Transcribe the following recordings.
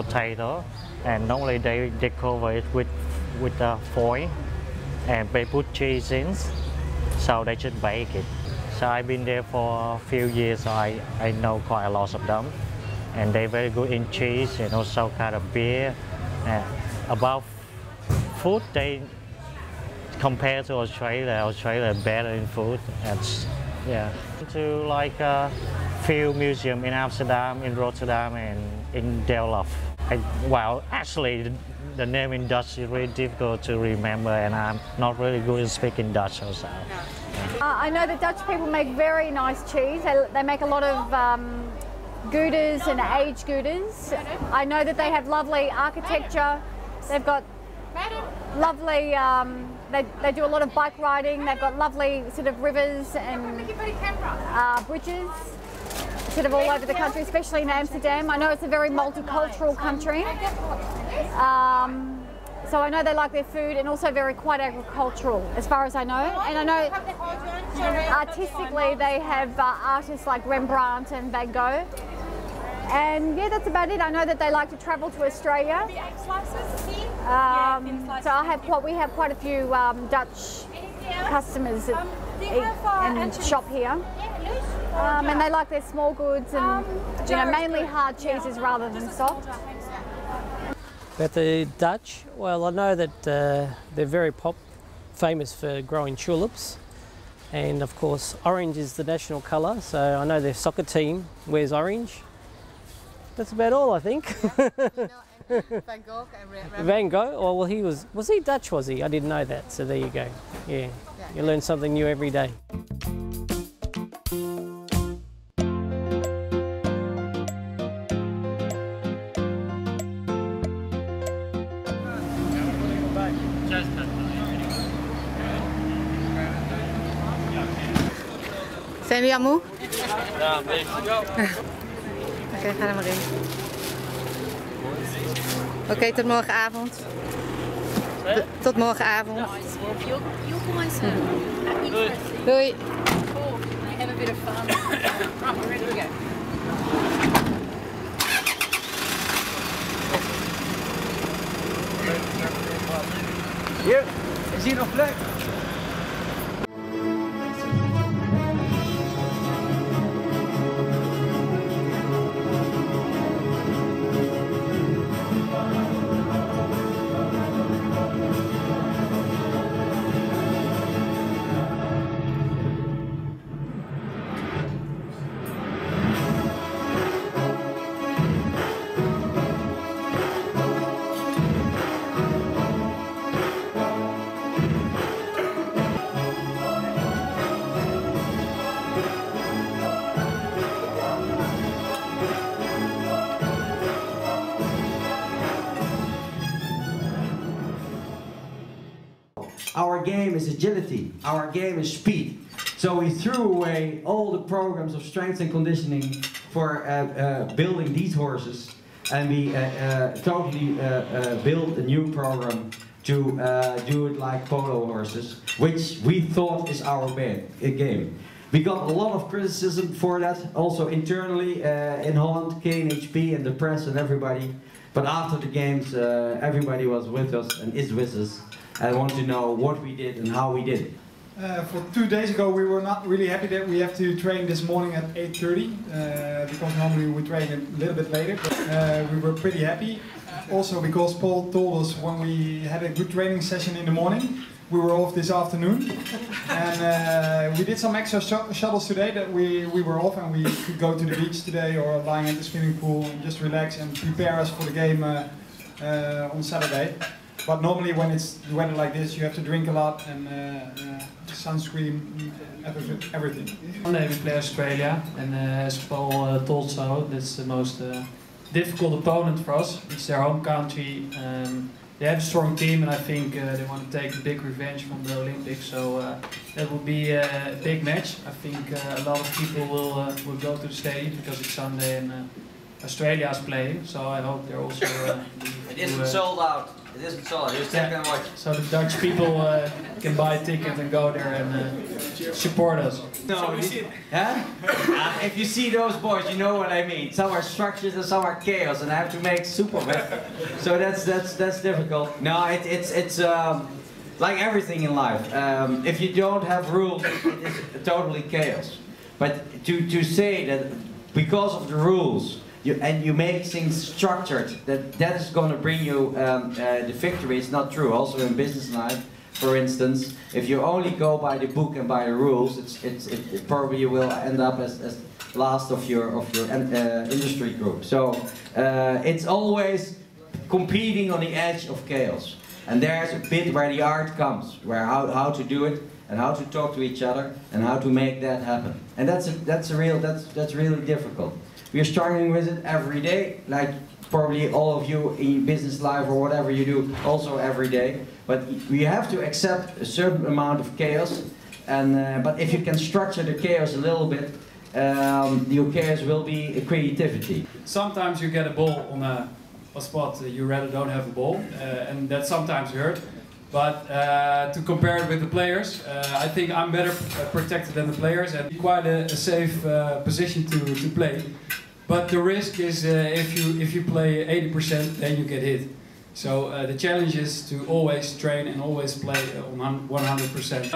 potato, and normally they cover it with foil, and they put cheese in, so they should bake it. So I've been there for a few years, so I know quite a lot of them, and they're very good in cheese and also kind of beer. About food, they compared to Australia better in food. And yeah, to like a few museums in Amsterdam, in Rotterdam, and in Delft. Well, actually, the name in Dutch is really difficult to remember, and I'm not really good at speaking Dutch also. I know the Dutch people make very nice cheese. They make a lot of goudas and aged goudas. I know that they have lovely architecture. They've got lovely, they do a lot of bike riding. They've got lovely sort of rivers and bridges sort of all over the country, especially in Amsterdam. I know it's a very multicultural country. So I know they like their food, and also very quite agricultural, as far as I know. And I know artistically they have artists like Rembrandt and Van Gogh. And yeah, that's about it. I know that they like to travel to Australia. So we have quite a few Dutch customers that eat and shop here. And they like their small goods and mainly hard cheeses rather than soft. About the Dutch, well, I know that they're very famous for growing tulips, and of course orange is the national colour, so I know their soccer team wears orange. That's about all, I think. Van Gogh and Van Gogh? Oh, well, was he Dutch, was he? I didn't know that, so there you go. Yeah, you learn something new every day. Zijn jullie al moe? Ja, een beetje. Oké, ga er maar in. Oké, tot morgenavond. Tot morgenavond. Doei. Doei. Have a bit of fun. Right, ready to go. Hier, is hier nog plek? Our game is agility, our game is speed. So we threw away all the programs of strength and conditioning for building these horses, and we totally built a new program to do it like polo horses, which we thought is our game. We got a lot of criticism for that, also internally in Holland, KNHP and the press and everybody. But after the games, everybody was with us and is with us. I want to know what we did and how we did it. For 2 days ago we were not really happy that we have to train this morning at 8:30 because normally we train a little bit later. But, we were pretty happy, also because Paul told us when we had a good training session in the morning, we were off this afternoon. And we did some extra shuttles today that we were off, and we could go to the beach today or lying at the swimming pool and just relax and prepare us for the game on Saturday. But normally when it's the weather like this, you have to drink a lot and sunscreen, everything. Monday we play Australia, and as Paul told so, that's the most difficult opponent for us. It's their home country. They have a strong team, and I think they want to take a big revenge from the Olympics. So that will be a big match. I think a lot of people will go to the stadium because it's Sunday and Australia is playing. So I hope they're also. It isn't sold out. It isn't solid. Just check and watch. So the Dutch people can buy a ticket and go there and support us. No, if you see those boys, you know what I mean. Some are structures and some are chaos, and I have to make soup of it. So that's difficult. No, it's like everything in life. If you don't have rules, it is totally chaos. But to say that because of the rules, you make things structured, that is going to bring you the victory, it's not true. Also in business life, for instance, if you only go by the book and by the rules, it probably you will end up as last of your industry group. So it's always competing on the edge of chaos. And there's a bit where the art comes, where how to do it, and how to talk to each other, and how to make that happen. And that's really difficult. We're struggling with it every day, like probably all of you in business life or whatever you do, also every day. But we have to accept a certain amount of chaos, and but if you can structure the chaos a little bit, your chaos will be a creativity. Sometimes you get a ball on a spot you rather don't have a ball, and that sometimes hurt. But to compare it with the players, I think I'm better protected than the players, and quite a safe position to play. But the risk is if you play 80%, then you get hit. So the challenge is to always train and always play on 100%.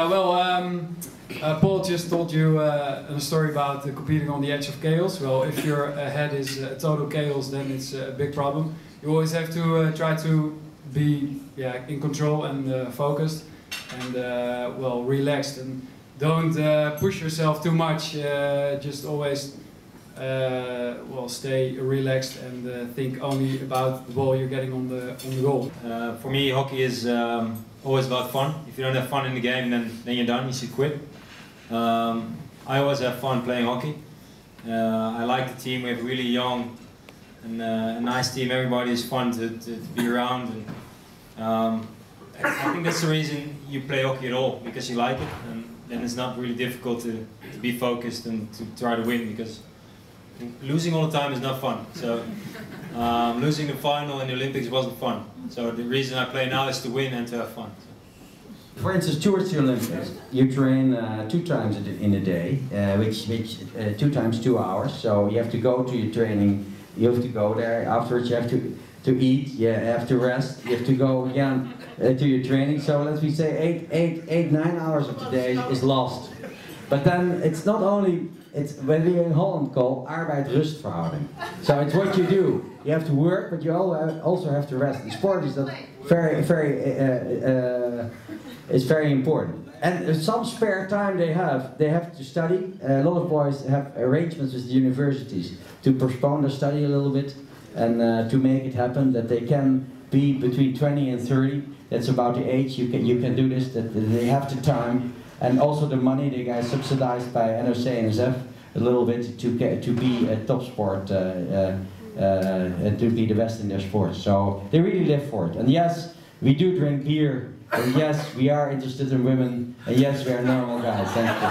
Paul just told you a story about competing on the edge of chaos. Well, if your head is total chaos, then it's a big problem. You always have to try to be in control and focused and well, relaxed, and don't push yourself too much. Just always well, stay relaxed and think only about the ball you're getting on the goal. For me, hockey is always about fun. If you don't have fun in the game, then you're done. You should quit. I always have fun playing hockey. I like the team. We have a really young and a nice team. Everybody is fun to be around. And, I think that's the reason you play hockey at all, because you like it, and then it's not really difficult to be focused and to try to win, because losing all the time is not fun. So losing the final in the Olympics wasn't fun. So the reason I play now is to win and to have fun. For instance, towards the Olympics, you train 2 times in a day, which 2 times 2 hours. So you have to go to your training, you have to go there. Afterwards, you have to eat, you have to rest, you have to go again to your training. So let's say 9 hours of the day is lost. But then it's not only, it's when we in Holland call arbeid-rustverhouding. So it's what you do. You have to work, but you also have to rest. In sport is that it's very important. And some spare time they have to study. A lot of boys have arrangements with the universities to postpone their study a little bit, and to make it happen that they can be between 20 and 30. That's about the age you can do this. That they have the time, and also the money. They get subsidized by NOC and NSF a little bit to be a top sport and to be the best in their sport. So they really live for it. And yes, we do drink beer. And yes, we are interested in women. And yes, we are normal guys. Thank you.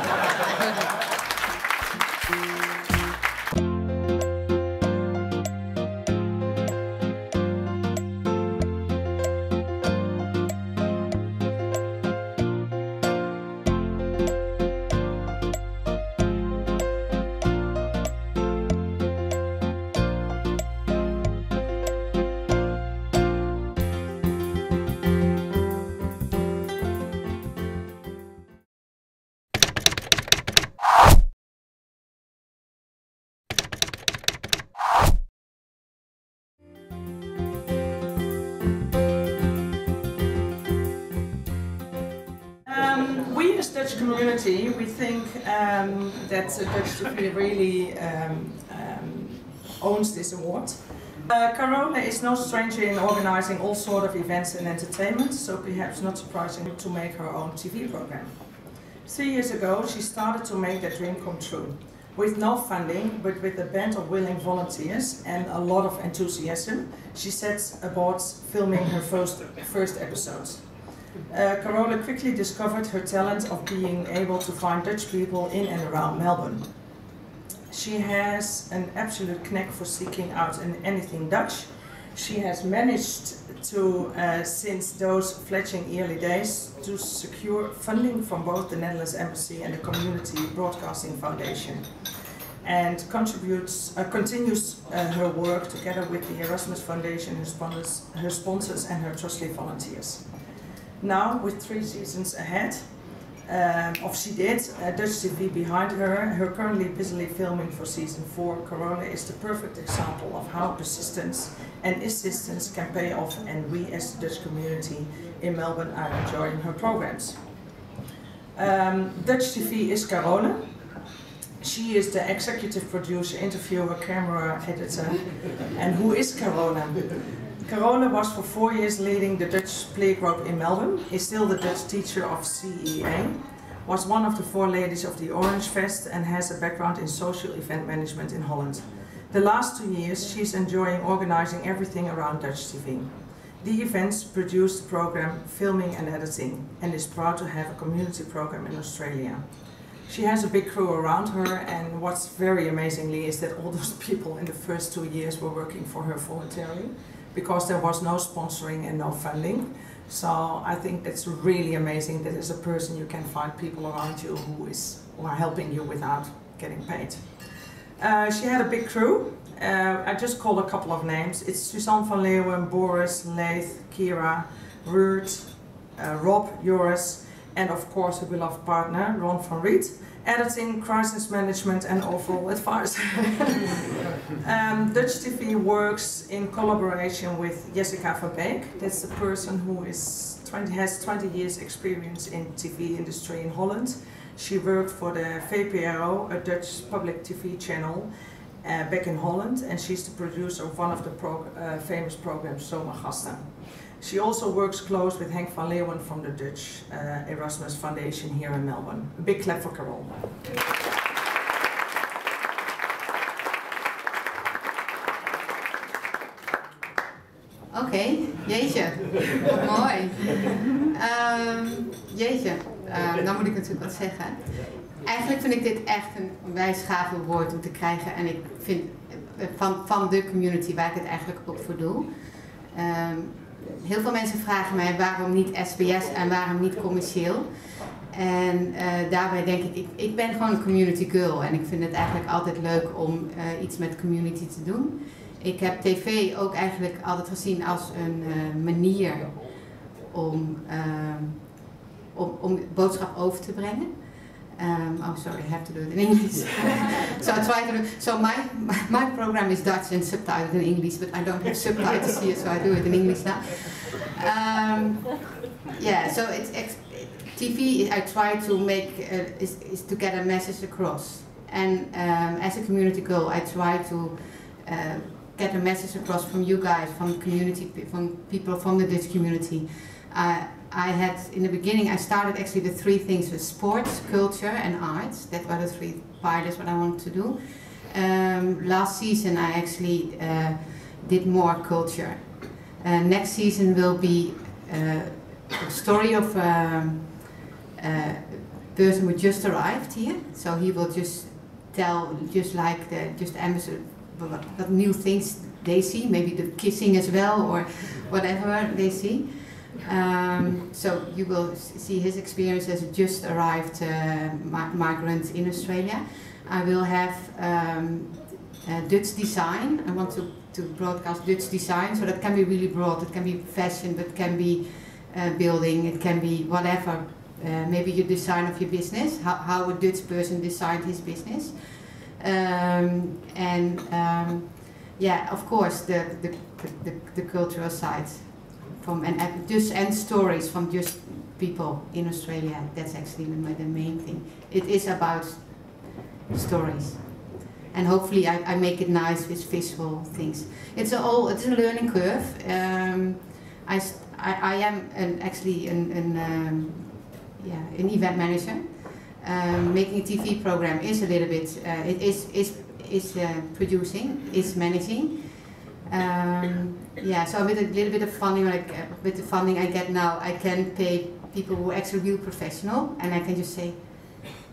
We as Dutch community, we think that Dutch TV really owns this award. Carole is no stranger in organizing all sorts of events and entertainment, so perhaps not surprising to make her own TV program. 3 years ago, she started to make that dream come true. With no funding, but with a band of willing volunteers and a lot of enthusiasm, she sets about filming her first episodes. Carole quickly discovered her talent of being able to find Dutch people in and around Melbourne. She has an absolute knack for seeking out anything Dutch. She has managed to, since those fledgling early days, to secure funding from both the Netherlands Embassy and the Community Broadcasting Foundation, and continues her work together with the Erasmus Foundation, her sponsors and her trustee volunteers. Now, with 3 seasons ahead of She Did, Dutch TV behind her currently busily filming for season 4, Carole is the perfect example of how persistence and assistance can pay off, and we as the Dutch community in Melbourne are enjoying her programs. Dutch TV is Carole. She is the executive producer, interviewer, camera editor. And who is Carole? Carole was for 4 years leading the Dutch playgroup in Melbourne, is still the Dutch teacher of CEA, was one of the 4 ladies of the Orange Fest, and has a background in social event management in Holland. The last 2 years she's enjoying organizing everything around Dutch TV. The events produce the program, filming and editing, and is proud to have a community program in Australia. She has a big crew around her, and what's very amazingly is that all those people in the first 2 years were working for her voluntarily, because there was no sponsoring and no funding. So I think that's really amazing that as a person you can find people around you who are helping you without getting paid. She had a big crew. I just call a couple of names. It's Suzanne van Leeuwen, Boris, Leith, Kira, Ruud, Rob, Joris, and of course her beloved partner, Ron van Riet. Editing, crisis management and overall advice. Dutch TV works in collaboration with Jessica van Beek. That's the person who has 20 years experience in TV industry in Holland. She worked for the VPRO, a Dutch public TV channel, back in Holland, and she's the producer of one of the famous programs, Zomergasten. She also works close with Henk van Leeuwen from the Dutch Erasmus Foundation here in Melbourne. A big clap for Carole. Oké, jeetje, wat mooi. Jeetje, nou moet ik natuurlijk wat zeggen. Eigenlijk vind ik dit echt een wijsgave woord om te krijgen, en ik vind van de community waar ik het eigenlijk ook voor doe. Heel veel mensen vragen mij waarom niet SBS en waarom niet commercieel. En daarbij denk ik ben gewoon een community girl en ik vind het eigenlijk altijd leuk om iets met community te doen. Ik heb tv ook eigenlijk altijd gezien als een manier om boodschap over te brengen. Oh, sorry, I have to do it in English. So I try to do. So my program is Dutch and subtitled in English, but I don't have subtitles here, so I do it in English now. Yeah, so it's TV. I try to make is to get a message across, and as a community girl, I try to get a message across from you guys, from community, from people from the Dutch community. I had, in the beginning, I started actually the 3 things with sports, culture and arts. That were the 3 pillars what I wanted to do. Last season I actually did more culture. Next season will be a story of a person who just arrived here. So he will just tell, just like the ambassador, what new things they see, maybe the kissing as well or whatever they see. So you will see his experience as a just arrived migrant in Australia. I will have Dutch design. I want to broadcast Dutch design, so that can be really broad. It can be fashion, but it can be building, it can be whatever. Maybe your design of your business, how a Dutch person designed his business. Yeah, of course, the cultural side. And stories from just people in Australia. That's actually the main thing. It is about stories, and hopefully I make it nice with visual things. It's a learning curve. I am actually an event manager. Making a TV program is a little bit. It is producing, is managing. Yeah, so with a little bit of funding, with the funding I get now, I can pay people who are actually real professional, and I can just say,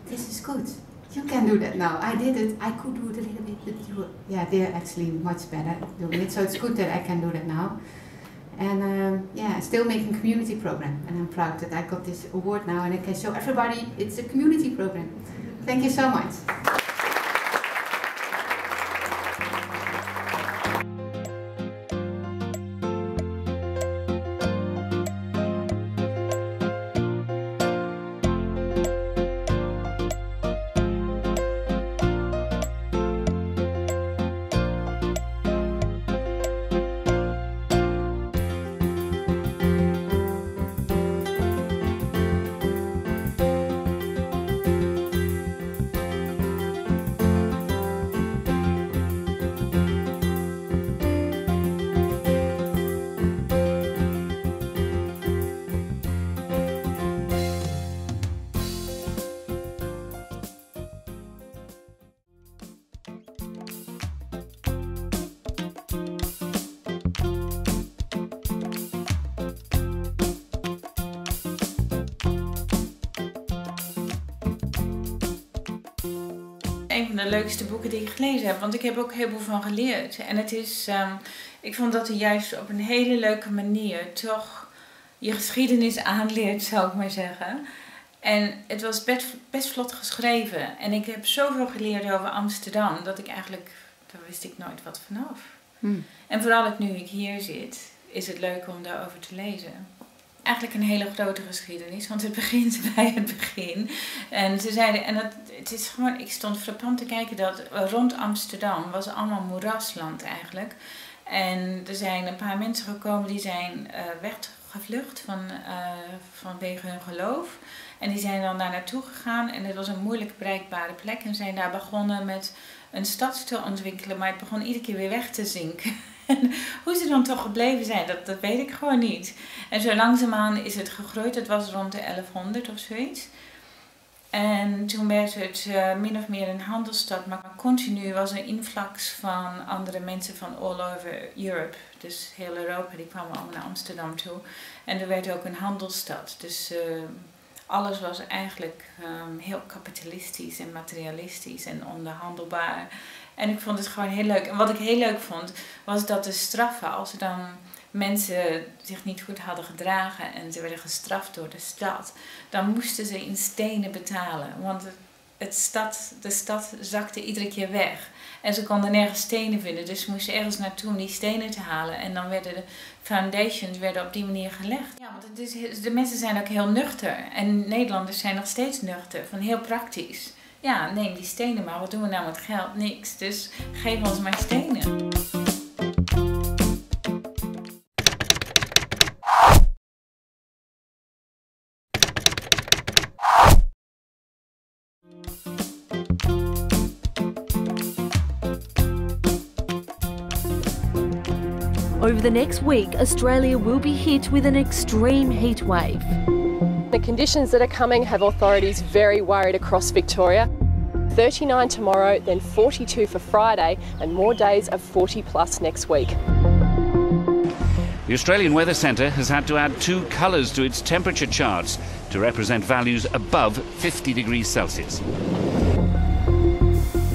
this is good. You can do that now. I did it. I could do it a little bit, but they're actually much better doing it. So it's good that I can do that now. And yeah, still making community program, and I'm proud that I got this award now and I can show everybody it's a community program. Thank you so much. Een van de leukste boeken die ik gelezen heb, want ik heb ook heel veel van geleerd. En het is, ik vond dat hij juist op een hele leuke manier toch je geschiedenis aanleert, zou ik maar zeggen. En het was best vlot geschreven. En ik heb zoveel geleerd over Amsterdam, dat ik eigenlijk, daar wist ik nooit wat vanaf. En vooral ook nu ik hier zit, is het leuk om daarover te lezen. Eigenlijk een hele grote geschiedenis, want het begint bij het begin. En ze zeiden, en het is gewoon, ik stond frappant te kijken dat rond Amsterdam was allemaal moerasland eigenlijk. En er zijn een paar mensen gekomen die zijn weggevlucht vanwege hun geloof. En die zijn dan daar naartoe gegaan en het was een moeilijk bereikbare plek. En zijn daar begonnen met een stad te ontwikkelen, maar het begon iedere keer weer weg te zinken. En hoe ze dan toch gebleven zijn, dat weet ik gewoon niet. En zo langzaamaan is het gegroeid. Het was rond de 1100 of zoiets. En toen werd het min of meer een handelsstad. Maar continu was er influx van andere mensen van all over Europe. Dus heel Europa, die kwamen allemaal naar Amsterdam toe. En er werd ook een handelsstad. Dus alles was eigenlijk heel kapitalistisch en materialistisch en onderhandelbaar. En ik vond het gewoon heel leuk. En wat ik heel leuk vond, was dat de straffen, als er dan mensen zich niet goed hadden gedragen en ze werden gestraft door de stad, dan moesten ze in stenen betalen. Want de stad zakte iedere keer weg. En ze konden nergens stenen vinden, dus ze moesten ergens naartoe om die stenen te halen. En dan werden de foundations op die manier gelegd. Ja, want de mensen zijn ook heel nuchter. En Nederlanders zijn nog steeds nuchter, van heel praktisch. Ja, neem die stenen maar, wat doen we nou met geld? Niks, dus geef ons maar stenen. Over the next week, Australia will be hit with an extreme heat wave. The conditions that are coming have authorities very worried across Victoria. 39 tomorrow, then 42 for Friday, and more days of 40 plus next week. The Australian Weather Centre has had to add 2 colours to its temperature charts to represent values above 50 degrees Celsius.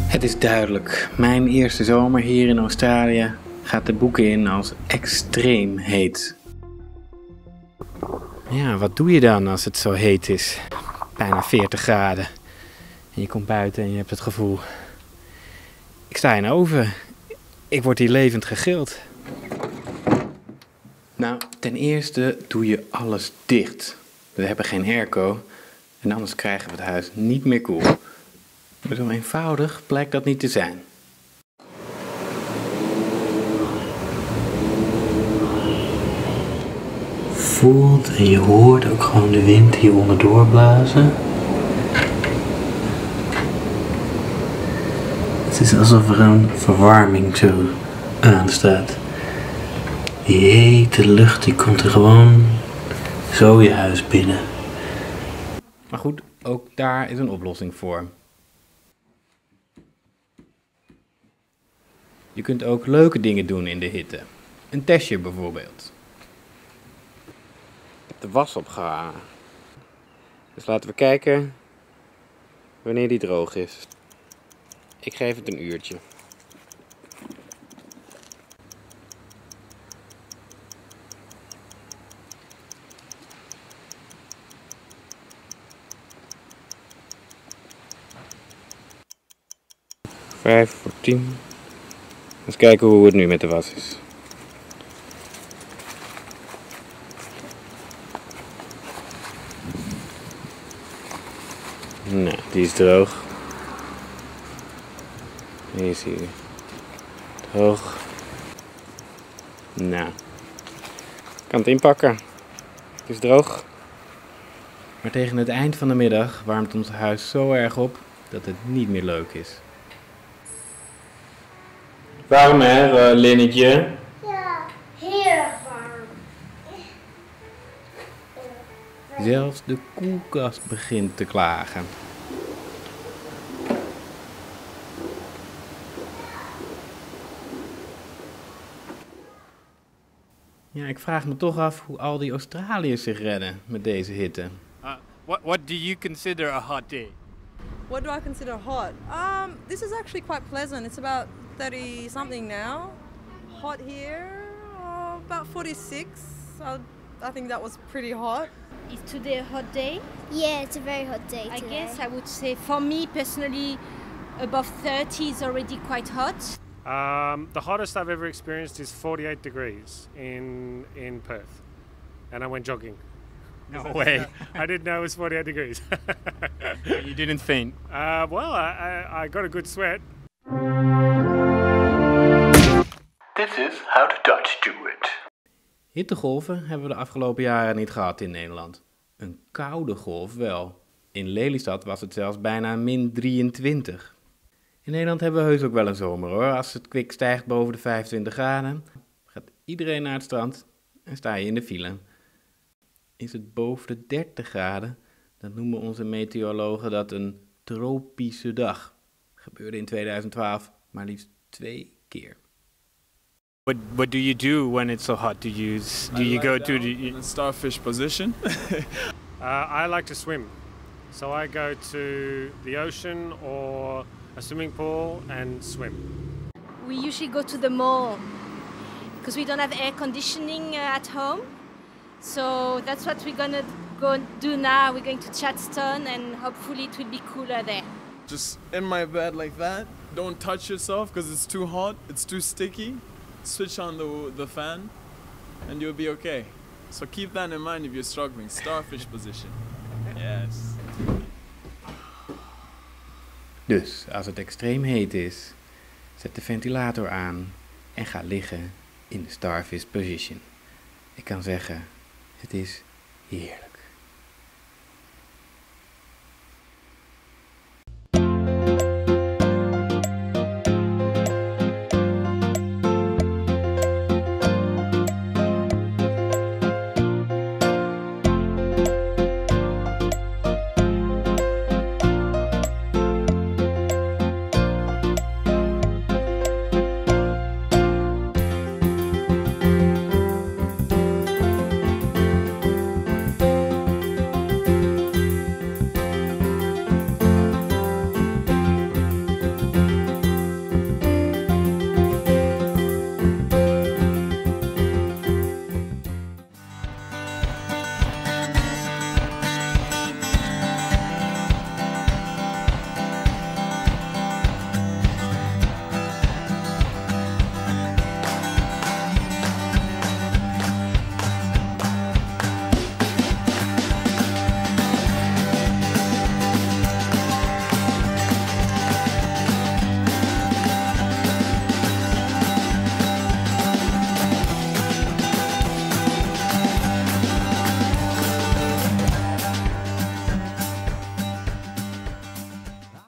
Het is duidelijk, mijn eerste zomer hier in Australië gaat de boeken in als extreem heet. Ja, wat doe je dan als het zo heet is? Bijna 40 graden. En je komt buiten en je hebt het gevoel, ik sta in een oven. Ik word hier levend gegrild. Nou, ten eerste doe je alles dicht. We hebben geen airco en anders krijgen we het huis niet meer koel. Maar zo eenvoudig blijkt dat niet te zijn. Voelt en je hoort ook gewoon de wind hier onderdoor blazen. Het is alsof er een verwarming zo aanstaat. Die hete lucht die komt er gewoon zo je huis binnen. Maar goed, ook daar is een oplossing voor. Je kunt ook leuke dingen doen in de hitte. Een testje bijvoorbeeld. Ik heb de was opgehangen. Dus laten we kijken wanneer die droog is. Ik geef het een 1 uurtje. 10:05. Eens kijken hoe het nu met de was is. Nou, die is droog. Hier zie je. Droog. Nou. Ik kan het inpakken. Het is droog. Maar tegen het eind van de middag warmt ons huis zo erg op dat het niet meer leuk is. Warm hè, Linnetje? Ja, heel warm. Zelfs de koelkast begint te klagen. Ja, ik vraag me toch af hoe al die Australiërs zich redden met deze hitte. What do you consider a hot day? What do I consider hot? This is actually quite pleasant. It's about 30 something now. Hot here, about 46. I think that was pretty hot. Is today a hot day? Yeah, it's a very hot day I today. guess I would say for me personally above 30 is already quite hot. The hottest I've ever experienced is 48 degrees in Perth, and I went jogging. No way. I didn't know it was 48 degrees. You didn't faint? Well, I got a good sweat. This is how the Dutch do it. Hittegolven hebben we de afgelopen jaren niet gehad in Nederland. Een koude golf wel. In Lelystad was het zelfs bijna -23. In Nederland hebben we heus ook wel een zomer hoor. Als het kwik stijgt boven de 25 graden, gaat iedereen naar het strand en sta je in de file. Is het boven de 30 graden, dan noemen onze meteorologen dat een tropische dag. Gebeurde in 2012 maar liefst 2 keer. What do you do when it's so hot? Do you go to the in a starfish position? I like to swim, so I go to the ocean or a swimming pool and swim. We usually go to the mall because we don't have air conditioning at home. So that's what we're gonna go do now. We're going to Chadstone and hopefully it will be cooler there. Just in my bed like that. Don't touch yourself because it's too hot, it's too sticky. Switch on the fan and you'll be okay. So keep that in mind if you're struggling. Starfish position. Yes. Dus als het extreem heet is, zet de ventilator aan en ga liggen in de starfish position. Ik kan zeggen, het is heerlijk.